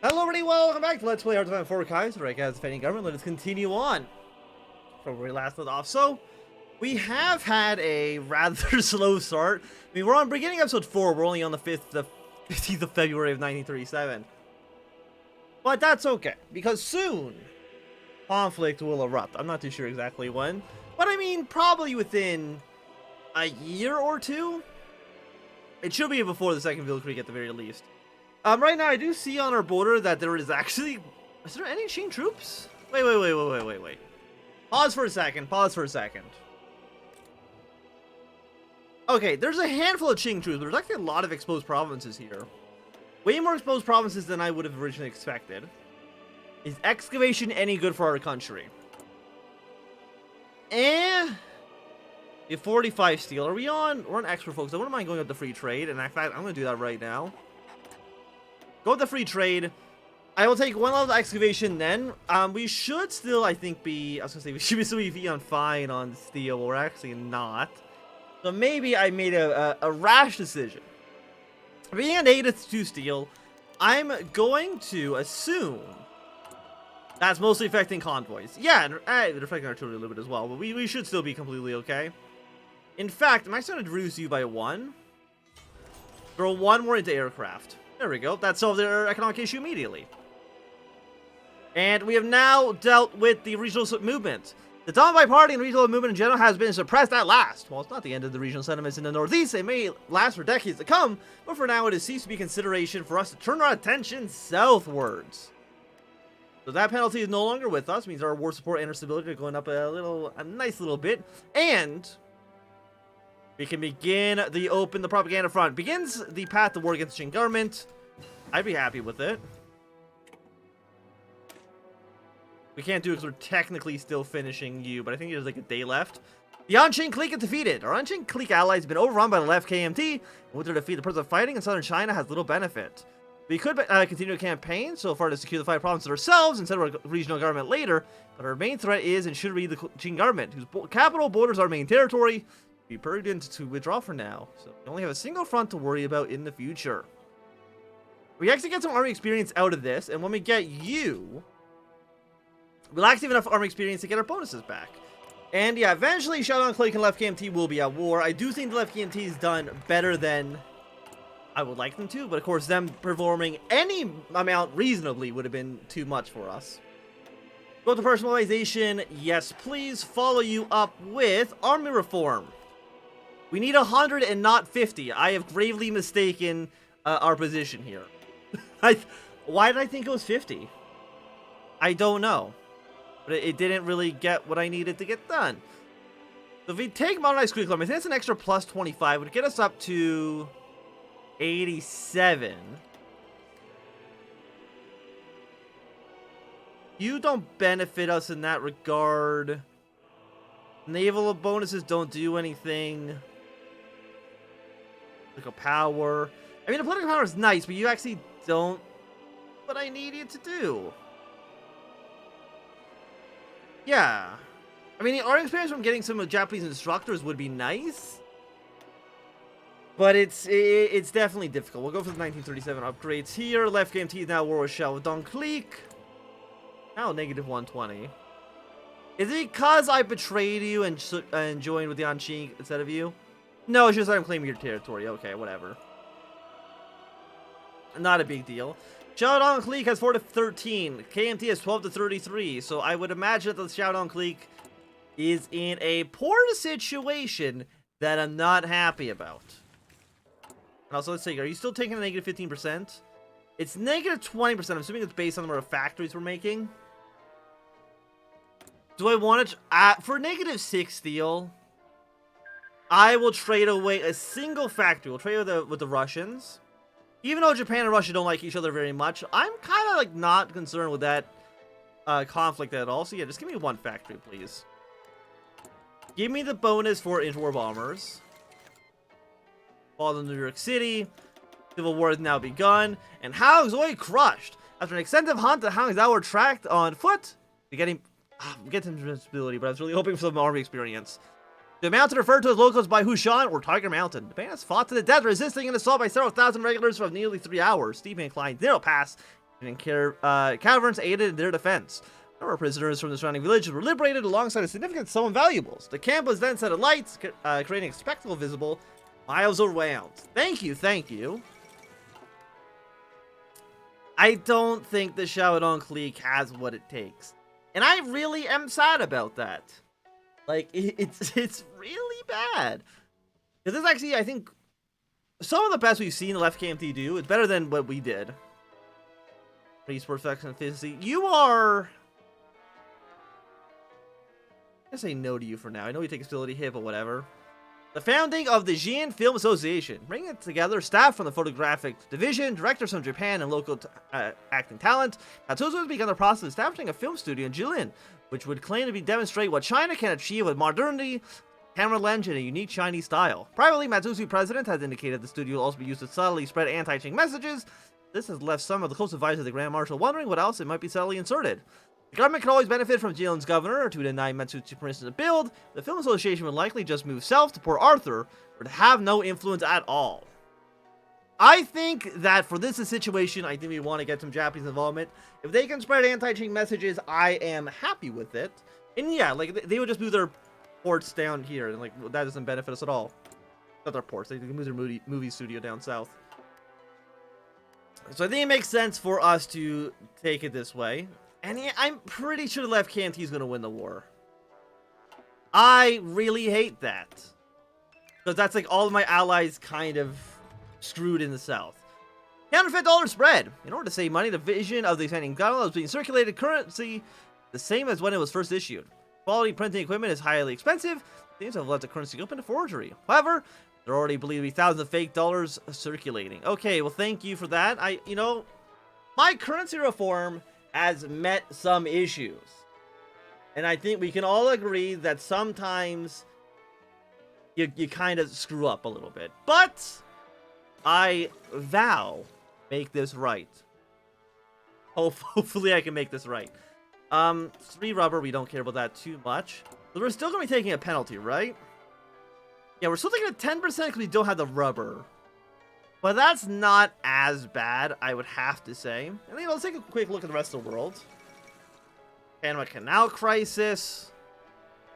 Hello everybody, welcome back to Let's Play RGFX Kaiserreich as defending government. Let us continue on from where we last left off. So, we have had a rather slow start. I mean, we're on beginning episode 4, we're only on the 15th of February of 1937. But that's okay, because soon, conflict will erupt. I'm not too sure exactly when, but I mean, probably within a year or two. It should be before the Second Creek at the very least. Right now, I do see on our border that there is actually... Is there any Qing troops? Wait. Pause for a second. Okay, there's a handful of Qing troops. There's actually a lot of exposed provinces here. Way more exposed provinces than I would have originally expected. Is excavation any good for our country? We have 45 steel. Are we on? We're on expert, folks. I wouldn't mind going up the free trade. And in fact, I'm going to do that right now. Go with the free trade. I will take one level of excavation then. We should still, I think, be... I was going to say, we should still be on fine on steel, but we're actually not. So maybe I made a rash decision. Being a -2 steel, I'm going to assume that's mostly affecting convoys. Yeah, and affecting artillery a little bit as well, but we should still be completely okay. In fact, I'm actually going to reduce you by 1. Throw 1 more into aircraft. There we go. That solved their economic issue immediately. And we have now dealt with the regional movement. The dominant party and regional movement in general has been suppressed at last. Well, it's not the end of the regional sentiments in the Northeast. It may last for decades to come, but for now it has ceased to be consideration for us to turn our attention southwards. So that penalty is no longer with us. It means our war support and our stability are going up a nice little bit. And we can begin the propaganda front. Begins the path to war against the Qing government. I'd be happy with it. We can't do it because we're technically still finishing you, but I think there's like a day left. The Qing Clique is defeated. Our Qing Clique allies have been overrun by the left KMT, and with their defeat, the purpose of fighting in southern China has little benefit. We could continue a campaign so far to secure the 5 provinces ourselves instead of our regional government later, but our main threat is and should be the Qing government, whose capital borders our main territory. Be prudent to withdraw for now, so we only have a single front to worry about in the future. We actually get some army experience out of this, and when we get you, we'll actually have enough army experience to get our bonuses back. And yeah, eventually Shaodong Clique and Left KMT will be at war. I do think the Left KMT is done better than I would like them to, but of course them performing any amount reasonably would have been too much for us. Go to personalization, yes please. Follow you up with army reform. We need 100 and not 50. I have gravely mistaken our position here. Why did I think it was 50? I don't know. But it didn't really get what I needed to get done. So if we take modernized curriculum, I think it's an extra plus 25. It would get us up to 87. You don't benefit us in that regard. Naval bonuses don't do anything. Political power. I mean, the political power is nice, but you actually don't what I need you to do. Yeah. I mean, our experience from getting some Japanese instructors would be nice. But it's definitely difficult. We'll go for the 1937 upgrades here. Left KMT is now war with Shaodong Clique. Now negative 120. Is it because I betrayed you and joined with the Qing instead of you? No, it's just that I'm claiming your territory. Okay, whatever. Not a big deal. Shaodong Clique has 4 to 13. KMT has 12 to 33. So I would imagine that the Shaodong Clique is in a poor situation that I'm not happy about. And also, let's see, are you still taking a negative 15%? It's negative 20%. I'm assuming it's based on the number of factories we're making. Do I want to... for negative 6 steel, I will trade away a single factory. We'll trade with the Russians. Even though Japan and Russia don't like each other very much, I'm kind of like not concerned with that conflict at all. So yeah, just give me 1 factory, please. Give me the bonus for interwar bombers. Fall in New York City. Civil War has now begun. And HOI4 crushed. After an extensive hunt, the HOI4 were tracked on foot. We get some invincibility, but I was really hoping for some army experience. The mountain referred to as locals by Hushan or Tiger Mountain. The band has fought to the death, resisting an assault by several thousand regulars for nearly 3 hours. Steep incline, narrow pass, and caverns aided in their defense. A number of prisoners from the surrounding villages were liberated alongside a significant stolen valuables. The camp was then set alight, creating a spectacle visible miles around. Thank you, thank you. I don't think the Xiaodong clique has what it takes. And I really am sad about that. Like, it's really bad. Because this actually, I think, some of the best we've seen the left KMT do. It's better than what we did. Esports Flex and efficiency. You are... I'm gonna say no to you for now. I know you take a facility hit, but whatever. The founding of the Xi'an Film Association, bringing it together staff from the photographic division, directors from Japan, and local acting talent. Matsuzo has begun the process of establishing a film studio in Jilin, which would claim to demonstrate what China can achieve with modernity, camera lens, and a unique Chinese style. Privately, Matsuzu president has indicated the studio will also be used to subtly spread anti-Qing messages. This has left some of the close advisors of the Grand Marshal wondering what else it might be subtly inserted. The government can always benefit from Jilin's governor to deny Matsuzu permission to build. The film association would likely just move south to Port Arthur, or to have no influence at all. I think that for this situation, I think we want to get some Japanese involvement. If they can spread anti-Qing messages, I am happy with it. And yeah, like, they would just move their ports down here, and like, that doesn't benefit us at all. Not their ports, they can move their movie studio down south. So I think it makes sense for us to take it this way. And yeah, I'm pretty sure the left KMT is going to win the war. I really hate that. Because that's like all of my allies kind of screwed in the south. Counterfeit dollar spread. In order to save money, the vision of the extending dollar is being circulated currency the same as when it was first issued. Quality printing equipment is highly expensive. Things have left the currency open to forgery. However, there are already believed to be thousands of fake dollars circulating. Okay, well, thank you for that. My currency reform has met some issues. And I think we can all agree that sometimes you kind of screw up a little bit. But I vow make this right. Hopefully I can make this right. 3 rubber, we don't care about that too much. But we're still going to be taking a penalty, right? Yeah, we're still taking a 10% because we don't have the rubber. But that's not as bad, I would have to say. And let's take a quick look at the rest of the world. Panama Canal crisis.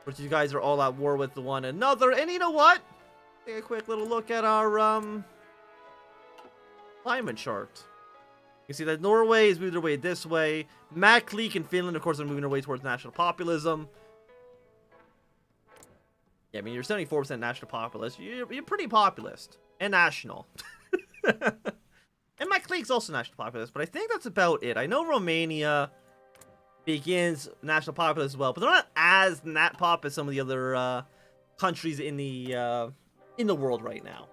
Which you guys are all at war with one another. And you know what? Take a quick little look at our climate chart. You see that Norway is moving their way this way. Clique and Finland, of course, are moving their way towards national populism. Yeah, I mean, you're 74% national populist. You're pretty populist. And national. And my clique's also national populist, but I think that's about it. I know Romania begins national populist as well, but they're not as nat pop as some of the other countries in the world right now.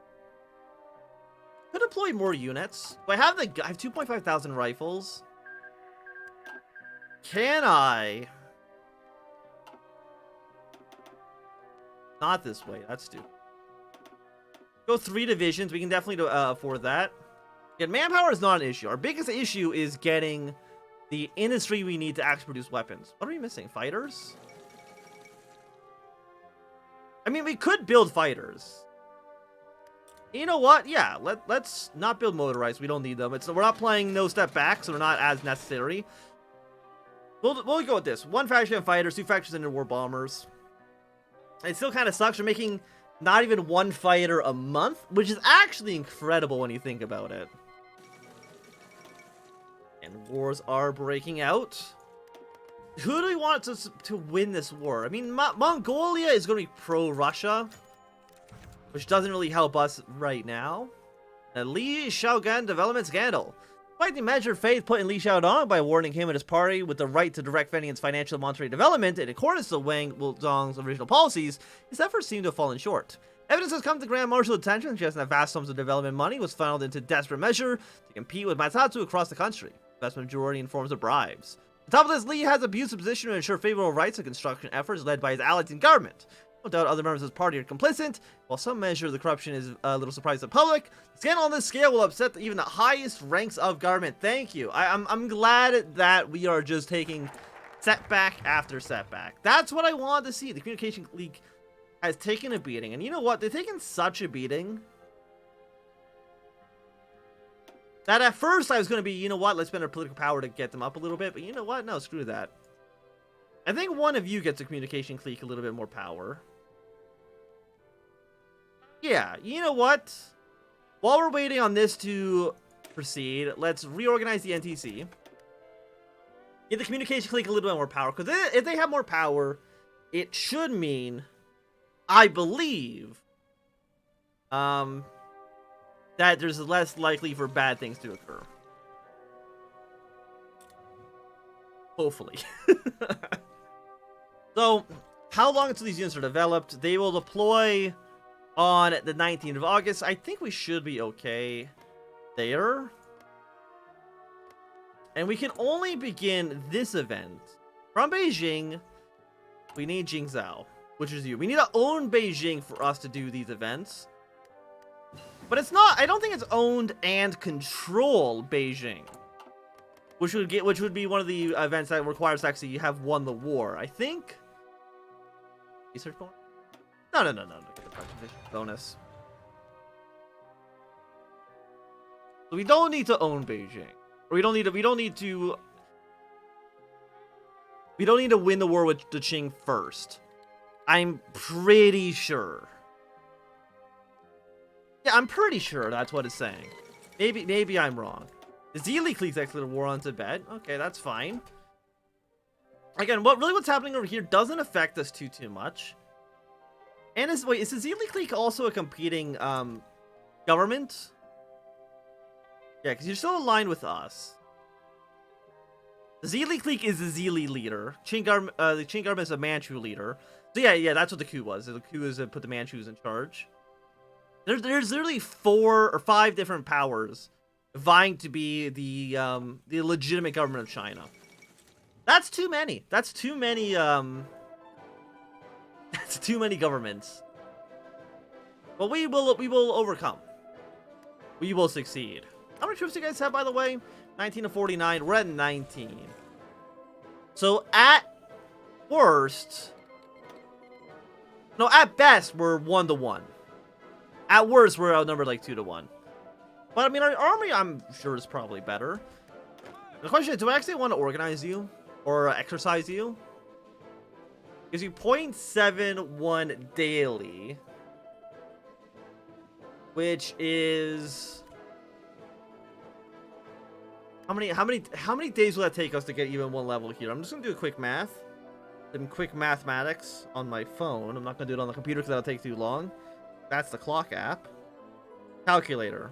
Could deploy more units. Do I have 2.5 thousand rifles. Can I? Not this way. That's stupid. Go 3 divisions. We can definitely afford that. Yeah, manpower is not an issue. Our biggest issue is getting the industry we need to actually produce weapons. What are we missing? Fighters? I mean, we could build fighters. You know what? Yeah, let's not build motorized. We don't need them. We're not playing no step back, so they're not as necessary. We'll go with this. 1 faction of fighters, 2 factions into war bombers. It still kind of sucks. We're making not even 1 fighter a month, which is actually incredible when you think about it. And wars are breaking out. Who do we want to win this war? I mean, Mongolia is going to be pro-Russia, which doesn't really help us right now. The Li Xiaogan development scandal. Despite the measured faith put in Li Xiaodong by awarding him and his party with the right to direct Fengtian's financial and monetary development in accordance to Wang Wuzong's original policies, his efforts seem to have fallen short. Evidence has come to Grand Marshal's attention suggesting that vast sums of development money was funneled into desperate measure to compete with Matsatsu across the country. Investment majority in forms of bribes. On top of this, Li has abused his position to ensure favorable rights and construction efforts led by his allies in government. No doubt other members of his party are complicit. While some measure of the corruption is a little surprising to the public, the scandal on this scale will upset even the highest ranks of government. Thank you. I'm glad that we are just taking setback after setback. That's what I wanted to see. The Communication League has taken a beating. And you know what? They've taken such a beating That at first I was going to be, you know what, let's spend our political power to get them up a little bit. But you know what? No, screw that. I think one of you gets a communication clique a little bit more power. Yeah, you know what? While we're waiting on this to proceed, let's reorganize the NTC. Give the communication clique a little bit more power. Because if they have more power, it should mean, I believe, that there's less likely for bad things to occur. Hopefully. So, how long until these units are developed? They will deploy on the 19th of August. I think we should be okay there. And we can only begin this event from Beijing. We need Jingzhou, which is you. We need to own Beijing for us to do these events. But it's not, I don't think it's owned and control Beijing. Which would be one of the events that requires to actually have won the war. I think. Research bonus? No. Get the participation bonus. So we don't need to own Beijing. Or we don't need to win the war with the Qing first. I'm pretty sure. Yeah, I'm pretty sure that's what it's saying. Maybe I'm wrong. The Zili cliques actually war on Tibet. Okay, that's fine. Again, what's happening over here doesn't affect us too much. And is the Zili clique also a competing government? Yeah, because you're still aligned with us. The Zili clique is the Zili leader. The Qing government is a Manchu leader. So yeah, that's what the coup was. The coup is to put the Manchus in charge. There's literally 4 or 5 different powers vying to be the legitimate government of China. That's too many. That's too many. That's too many governments. But we will overcome. We will succeed. How many troops do you guys have, by the way? 19 to 49. We're at 19. So at worst, no, at best we're 1-1. At worst, we're outnumbered like 2-1. But I mean, our army, I'm sure, is probably better. The question is, do I actually want to organize you or exercise you? Gives you 0.71 daily, which is how many days will that take us to get even 1 level here? I'm just gonna do a quick math, some quick mathematics on my phone. I'm not gonna do it on the computer because that'll take too long. That's the clock app. Calculator.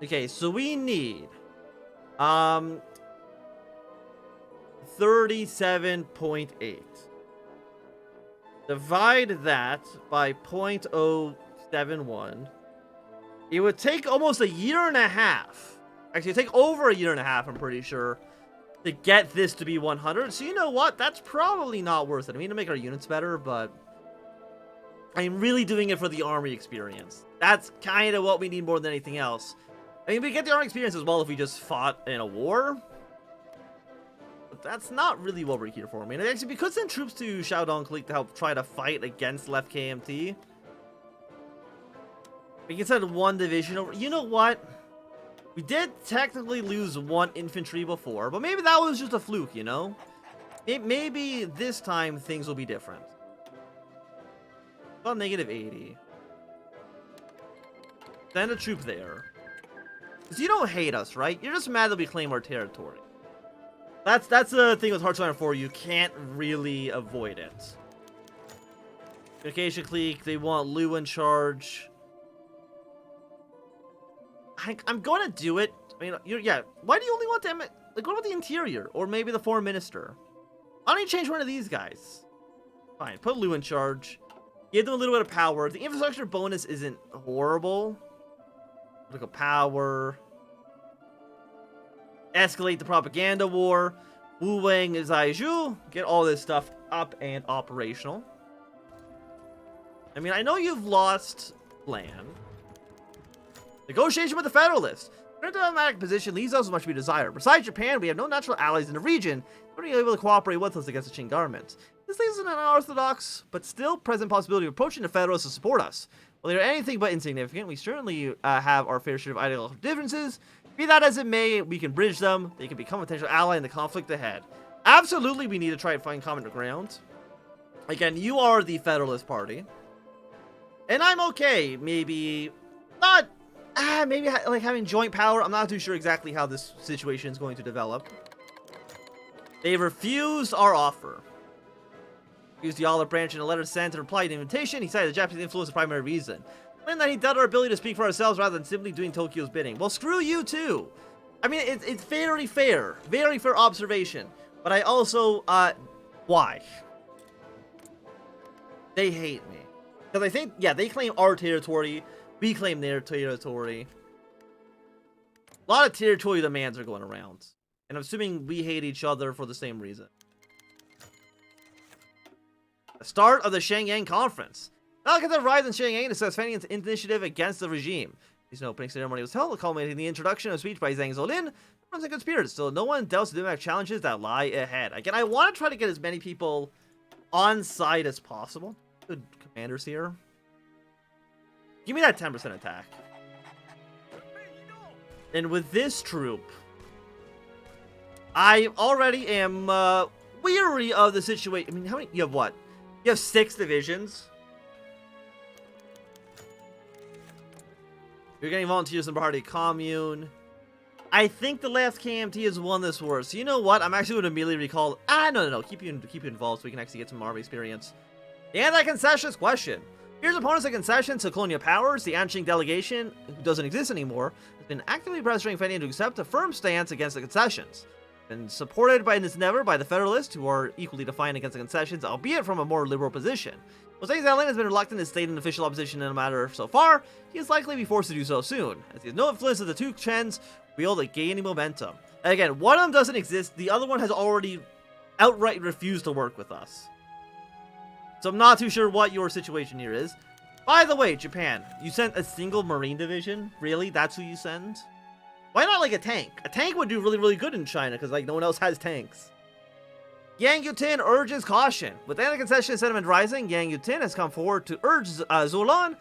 Okay, so we need 37.8. Divide that by 0.071. It would take almost a year and a half. Actually, it'd take over a year and a half, I'm pretty sure, to get this to be 100. So you know what? That's probably not worth it. I mean, to make our units better, but I'm really doing it for the army experience. That's kind of what we need more than anything else. I mean, we get the army experience as well if we just fought in a war. But that's not really what we're here for. I mean, actually, we could send troops to Shaodong Clique to help try to fight against left KMT. We can send 1 division over. You know what? We did technically lose 1 infantry before, but maybe that was just a fluke, you know? Maybe this time things will be different. About -80. Send a troop there. Because you don't hate us, right? You're just mad that we claim our territory. That's the thing with Hearts of Iron 4. You can't really avoid it. Communication Clique, they want Liu in charge. I'm going to do it. I mean, yeah. Why do you only want them? Like, what about the interior? Or maybe the foreign minister? Why don't you change one of these guys? Fine, put Liu in charge. Give them a little bit of power. The infrastructure bonus isn't horrible. Political power. Escalate the propaganda war. Wu Wang Zaiju. Get all this stuff up and operational. I mean, I know you've lost land. Negotiation with the Federalists. Their diplomatic position leaves us with much to be desired. Besides Japan, we have no natural allies in the region who are able to cooperate with us against the Qing government. This leaves us an unorthodox, but still present possibility of approaching the Federalists to support us. While they are anything but insignificant, we certainly have our fair share of ideological differences. Be that as it may, we can bridge them. They can become a potential ally in the conflict ahead. Absolutely, we need to try and find common ground. Again, you are the Federalist Party. And I'm okay, maybe not, maybe like having joint power. I'm not too sure exactly how this situation is going to develop. They refused our offer. Used the olive branch in a letter sent to reply to the invitation. He cited the Japanese influence as the primary reason. And that he doubted our ability to speak for ourselves rather than simply doing Tokyo's bidding. Well, screw you too. I mean, it's very fair observation. But I also, why? They hate me. Because I think, yeah, they claim our territory. We claim their territory. A lot of territory demands are going around. And I'm assuming we hate each other for the same reason. The start of the Shenyang Conference. Alcatraz arrived in Shenyang to discuss Fengtian's initiative against the regime. This opening ceremony was held, culminating the introduction of a speech by Zhang Zolin. Everyone's in good spirits. Still, no one doubts the diplomatic challenges that lie ahead. Again, I want to try to get as many people on side as possible. Good commanders here. Give me that 10% attack. And with this troop, I already am weary of the situation. I mean, how many? You have what? You have 6 divisions. You're getting volunteers in the Party Commune. I think the last KMT has won this war. So you know what? I'm actually going to immediately recall. No. Keep you involved so we can actually get some army experience. The anti-concessions question. Here's opponents of concessions to colonial powers. The Anqing delegation, who doesn't exist anymore, has been actively pressuring Fengtian to accept a firm stance against the concessions. Been supported by this endeavor by the Federalists, who are equally defiant against the concessions, albeit from a more liberal position. While Zhang Zolin has been reluctant to state an official opposition in the matter so far, he is likely to be forced to do so soon, as he has no influence of the two Chens wield at gaining momentum. And again, one of them doesn't exist, the other one has already outright refused to work with us. So I'm not too sure what your situation here is. By the way, Japan, you sent a single Marine division? Really? That's who you send? Why not like a tank? A tank would do really, really good in China because like no one else has tanks. Yang Yutin urges caution. With anti-concession sentiment rising, Yang Yutin has come forward to urge Zolan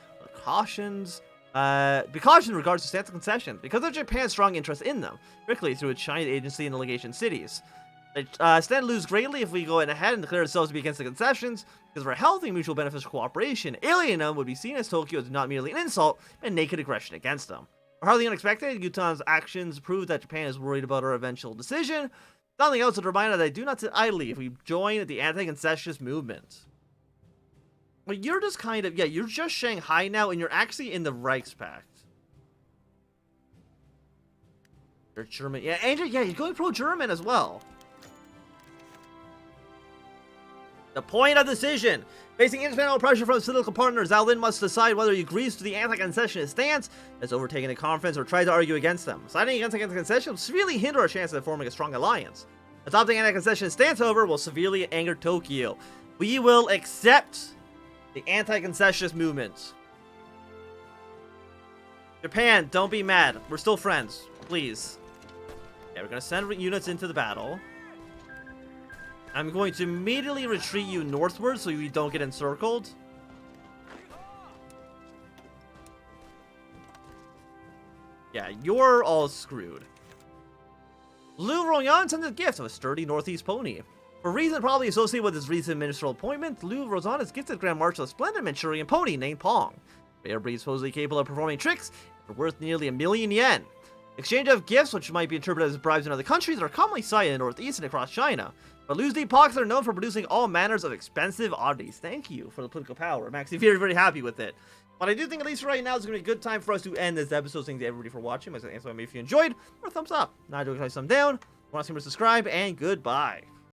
be cautious in regards to stance concessions because of Japan's strong interest in them, particularly through its Chinese agency and legation cities. They stand to lose greatly if we go ahead and declare ourselves to be against the concessions, because for healthy mutual beneficial cooperation, alienating them would be seen as Tokyo as not merely an insult, but naked aggression against them. Hardly unexpected, Yutan's actions prove that Japan is worried about our eventual decision. Something else would remind us that they do not sit idly if we join the anti-concessionist movement. But you're just kind of, yeah, you're just Shanghai now, and you're actually in the Reichspakt. You're German, yeah, and yeah, you're going pro-German as well. The point of decision. Facing international pressure from political partners, Zolin must decide whether he agrees to the anti-concessionist stance that's overtaken the conference or tries to argue against them. Siding against the concession will severely hinder our chances of forming a strong alliance. Adopting anti-concessionist stance, however, will severely anger Tokyo. We will accept the anti-concessionist movement. Japan, don't be mad. We're still friends. Please. Yeah, we're going to send units into the battle. I'm going to immediately retreat you northward so you don't get encircled. Yeah, you're all screwed. Liu Rongyang sends a gift of a sturdy northeast pony. For a reason probably associated with his recent ministerial appointment, Liu Rongyang has gifted Grand Marshal a splendid Manchurian pony named Pong. Rare breed supposedly capable of performing tricks, are worth nearly 1,000,000 yen. Exchange of gifts, which might be interpreted as bribes in other countries, are commonly cited in the Northeast and across China. But Liu's deep pockets are known for producing all manners of expensive oddities. Thank you for the political power. I'm actually very, very happy with it. But I do think, at least right now, it's going to be a good time for us to end this episode. Thanks to everybody for watching. If you enjoyed, or a thumbs up. Not a joke, thumb down. Want to see more, subscribe, and goodbye.